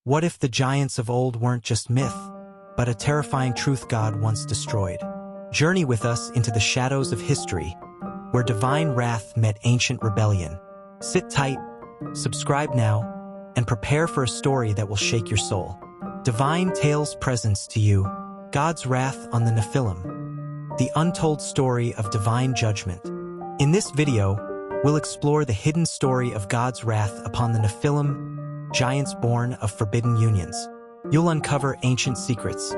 What if the giants of old weren't just myth, but a terrifying truth God once destroyed? Journey with us into the shadows of history, where divine wrath met ancient rebellion. Sit tight, subscribe now, and prepare for a story that will shake your soul. Divine Tales presents to you God's Wrath on the Nephilim, the untold story of divine judgment. In this video, we'll explore the hidden story of God's wrath upon the Nephilim, giants born of forbidden unions. You'll uncover ancient secrets,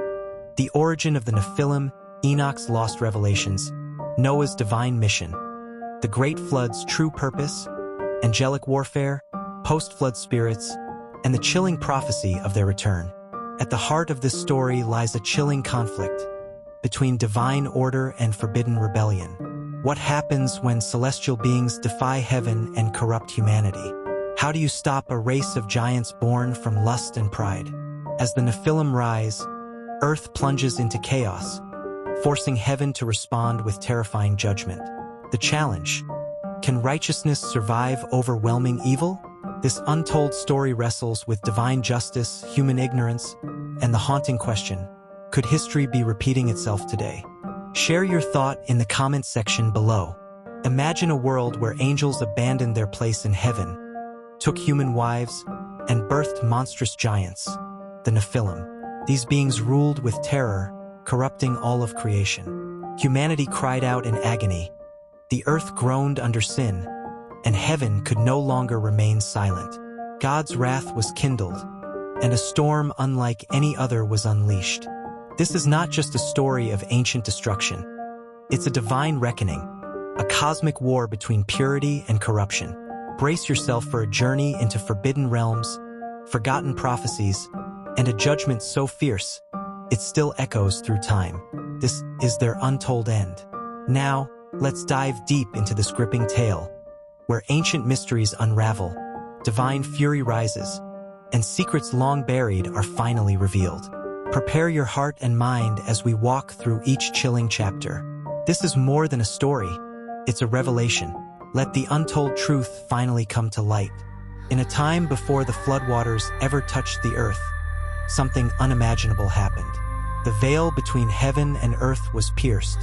the origin of the Nephilim, Enoch's lost revelations, Noah's divine mission, the Great Flood's true purpose, angelic warfare, post-flood spirits, and the chilling prophecy of their return. At the heart of this story lies a chilling conflict between divine order and forbidden rebellion. What happens when celestial beings defy heaven and corrupt humanity? How do you stop a race of giants born from lust and pride? As the Nephilim rise, earth plunges into chaos, forcing heaven to respond with terrifying judgment. The challenge: can righteousness survive overwhelming evil? This untold story wrestles with divine justice, human ignorance, and the haunting question: could history be repeating itself today? Share your thought in the comments section below. Imagine a world where angels abandoned their place in heaven, took human wives, and birthed monstrous giants, the Nephilim. These beings ruled with terror, corrupting all of creation. Humanity cried out in agony. The earth groaned under sin, and heaven could no longer remain silent. God's wrath was kindled, and a storm unlike any other was unleashed. This is not just a story of ancient destruction. It's a divine reckoning, a cosmic war between purity and corruption. Brace yourself for a journey into forbidden realms, forgotten prophecies, and a judgment so fierce, it still echoes through time. This is their untold end. Now, let's dive deep into this gripping tale, where ancient mysteries unravel, divine fury rises, and secrets long buried are finally revealed. Prepare your heart and mind as we walk through each chilling chapter. This is more than a story, it's a revelation. Let the untold truth finally come to light. In a time before the floodwaters ever touched the earth, something unimaginable happened. The veil between heaven and earth was pierced.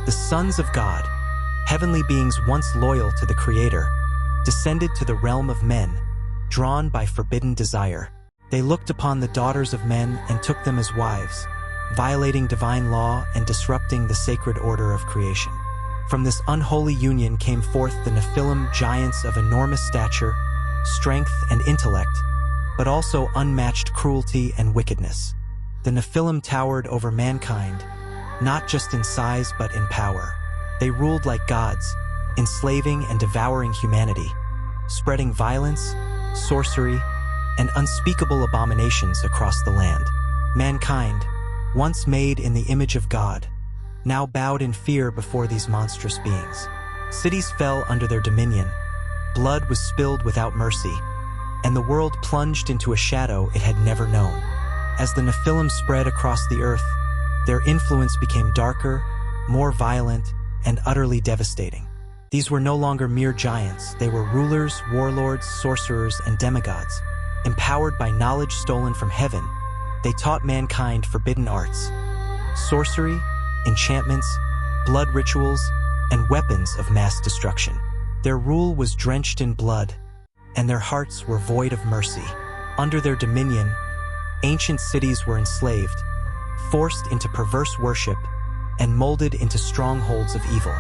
The sons of God, heavenly beings once loyal to the Creator, descended to the realm of men, drawn by forbidden desire. They looked upon the daughters of men and took them as wives, violating divine law and disrupting the sacred order of creation. From this unholy union came forth the Nephilim, giants of enormous stature, strength, and intellect, but also unmatched cruelty and wickedness. The Nephilim towered over mankind, not just in size but in power. They ruled like gods, enslaving and devouring humanity, spreading violence, sorcery, and unspeakable abominations across the land. Mankind, once made in the image of God, now bowed in fear before these monstrous beings. Cities fell under their dominion, blood was spilled without mercy, and the world plunged into a shadow it had never known. As the Nephilim spread across the earth, their influence became darker, more violent, and utterly devastating. These were no longer mere giants, they were rulers, warlords, sorcerers, and demigods. Empowered by knowledge stolen from heaven, they taught mankind forbidden arts, sorcery, enchantments, blood rituals, and weapons of mass destruction. Their rule was drenched in blood, and their hearts were void of mercy. Under their dominion, ancient cities were enslaved, forced into perverse worship, and molded into strongholds of evil.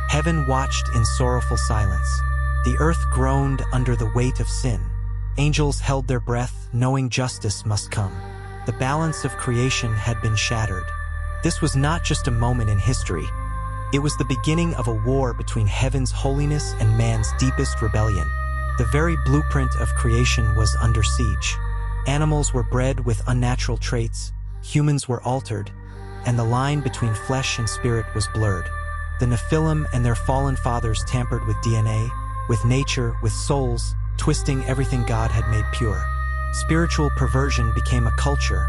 Heaven watched in sorrowful silence. The earth groaned under the weight of sin. Angels held their breath, knowing justice must come. The balance of creation had been shattered. This was not just a moment in history. It was the beginning of a war between heaven's holiness and man's deepest rebellion. The very blueprint of creation was under siege. Animals were bred with unnatural traits, humans were altered, and the line between flesh and spirit was blurred. The Nephilim and their fallen fathers tampered with DNA, with nature, with souls, twisting everything God had made pure. Spiritual perversion became a culture,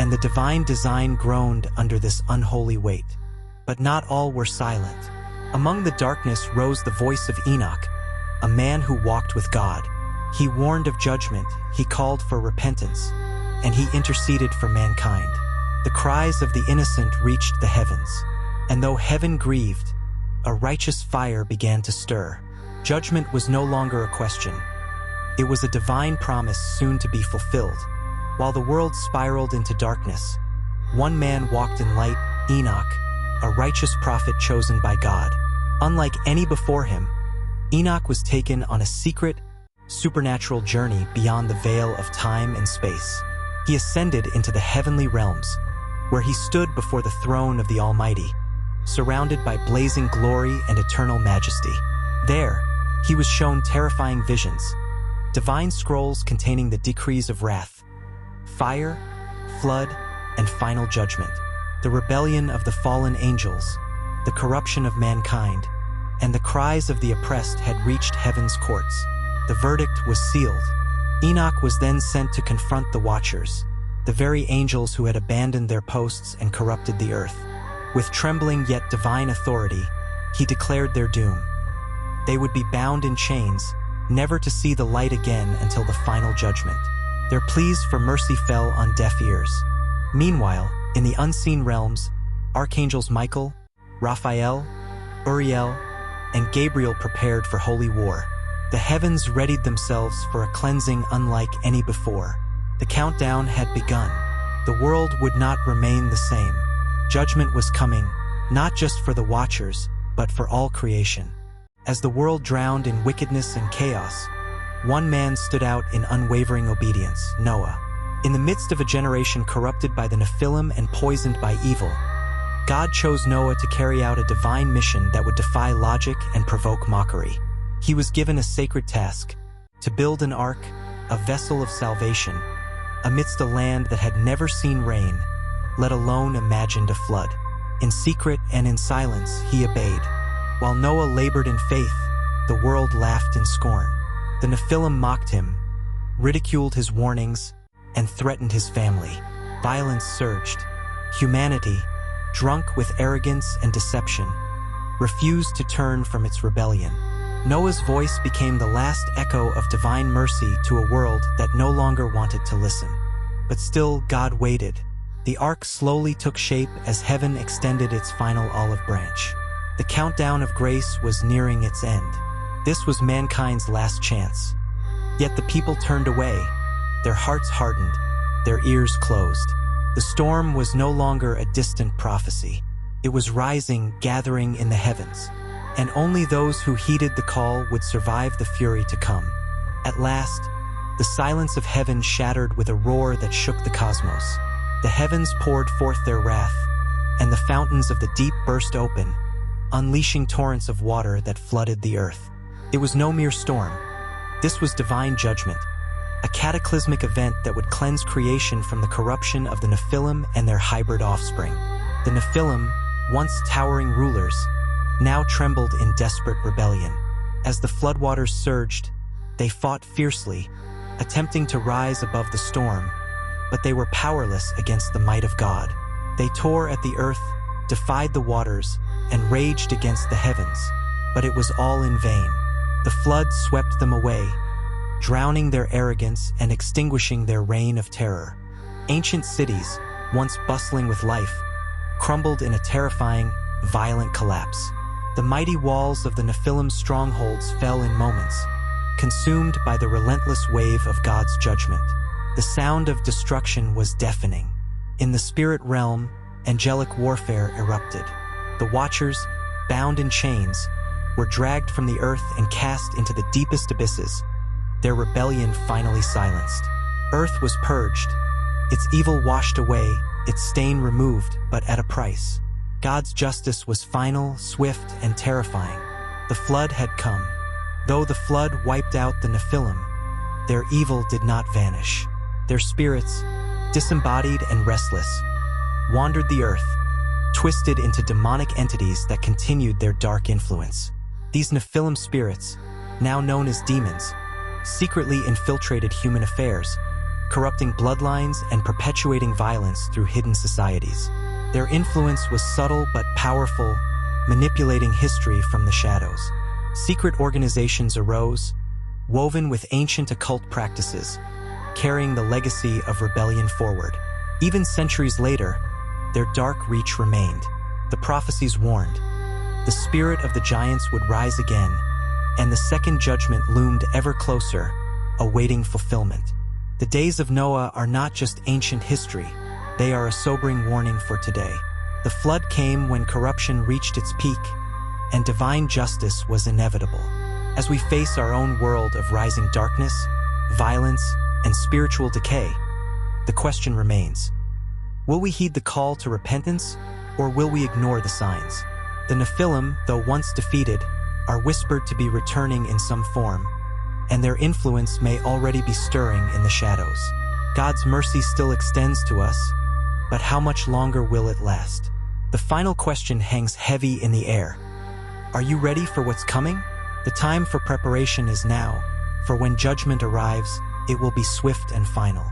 and the divine design groaned under this unholy weight. But not all were silent. Among the darkness rose the voice of Enoch, a man who walked with God. He warned of judgment, he called for repentance, and he interceded for mankind. The cries of the innocent reached the heavens, and though heaven grieved, a righteous fire began to stir. Judgment was no longer a question. It was a divine promise soon to be fulfilled. While the world spiraled into darkness, one man walked in light, Enoch, a righteous prophet chosen by God. Unlike any before him, Enoch was taken on a secret, supernatural journey beyond the veil of time and space. He ascended into the heavenly realms, where he stood before the throne of the Almighty, surrounded by blazing glory and eternal majesty. There, he was shown terrifying visions, divine scrolls containing the decrees of wrath, fire, flood, and final judgment. The rebellion of the fallen angels, the corruption of mankind, and the cries of the oppressed had reached heaven's courts. The verdict was sealed. Enoch was then sent to confront the Watchers, the very angels who had abandoned their posts and corrupted the earth. With trembling yet divine authority, he declared their doom. They would be bound in chains, never to see the light again until the final judgment. Their pleas for mercy fell on deaf ears. Meanwhile, in the unseen realms, archangels Michael, Raphael, Uriel, and Gabriel prepared for holy war. The heavens readied themselves for a cleansing unlike any before. The countdown had begun. The world would not remain the same. Judgment was coming, not just for the Watchers, but for all creation. As the world drowned in wickedness and chaos, one man stood out in unwavering obedience, Noah. In the midst of a generation corrupted by the Nephilim and poisoned by evil, God chose Noah to carry out a divine mission that would defy logic and provoke mockery. He was given a sacred task, to build an ark, a vessel of salvation, amidst a land that had never seen rain, let alone imagined a flood. In secret and in silence, he obeyed. While Noah labored in faith, the world laughed in scorn. The Nephilim mocked him, ridiculed his warnings, and threatened his family. Violence surged. Humanity, drunk with arrogance and deception, refused to turn from its rebellion. Noah's voice became the last echo of divine mercy to a world that no longer wanted to listen. But still, God waited. The ark slowly took shape as heaven extended its final olive branch. The countdown of grace was nearing its end. This was mankind's last chance. Yet the people turned away, their hearts hardened, their ears closed. The storm was no longer a distant prophecy. It was rising, gathering in the heavens. And only those who heeded the call would survive the fury to come. At last, the silence of heaven shattered with a roar that shook the cosmos. The heavens poured forth their wrath, and the fountains of the deep burst open, unleashing torrents of water that flooded the earth. It was no mere storm. This was divine judgment, a cataclysmic event that would cleanse creation from the corruption of the Nephilim and their hybrid offspring. The Nephilim, once towering rulers, now trembled in desperate rebellion. As the floodwaters surged, they fought fiercely, attempting to rise above the storm, but they were powerless against the might of God. They tore at the earth, defied the waters, and raged against the heavens, but it was all in vain. The flood swept them away, drowning their arrogance and extinguishing their reign of terror. Ancient cities, once bustling with life, crumbled in a terrifying, violent collapse. The mighty walls of the Nephilim strongholds fell in moments, consumed by the relentless wave of God's judgment. The sound of destruction was deafening. In the spirit realm, angelic warfare erupted. The Watchers, bound in chains, were dragged from the earth and cast into the deepest abysses, their rebellion finally silenced. Earth was purged, its evil washed away, its stain removed, but at a price. God's justice was final, swift, and terrifying. The flood had come. Though the flood wiped out the Nephilim, their evil did not vanish. Their spirits, disembodied and restless, wandered the earth, twisted into demonic entities that continued their dark influence. These Nephilim spirits, now known as demons, secretly infiltrated human affairs, corrupting bloodlines and perpetuating violence through hidden societies. Their influence was subtle but powerful, manipulating history from the shadows. Secret organizations arose, woven with ancient occult practices, carrying the legacy of rebellion forward. Even centuries later, their dark reach remained. The prophecies warned. The spirit of the giants would rise again, and the second judgment loomed ever closer, awaiting fulfillment. The days of Noah are not just ancient history, they are a sobering warning for today. The flood came when corruption reached its peak, and divine justice was inevitable. As we face our own world of rising darkness, violence, and spiritual decay, the question remains: will we heed the call to repentance, or will we ignore the signs? The Nephilim, though once defeated, are whispered to be returning in some form, and their influence may already be stirring in the shadows. God's mercy still extends to us, but how much longer will it last? The final question hangs heavy in the air. Are you ready for what's coming? The time for preparation is now, for when judgment arrives, it will be swift and final.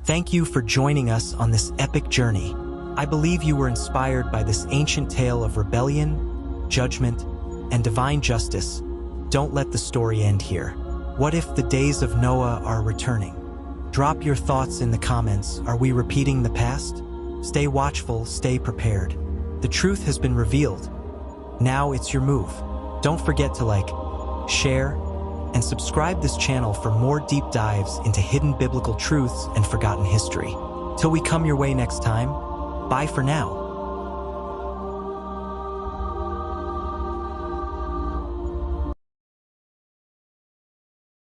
Thank you for joining us on this epic journey. I believe you were inspired by this ancient tale of rebellion, judgment, and divine justice. Don't let the story end here. What if the days of Noah are returning? Drop your thoughts in the comments. Are we repeating the past? Stay watchful, stay prepared. The truth has been revealed. Now it's your move. Don't forget to like, share, and subscribe this channel for more deep dives into hidden biblical truths and forgotten history. Till we come your way next time, bye for now.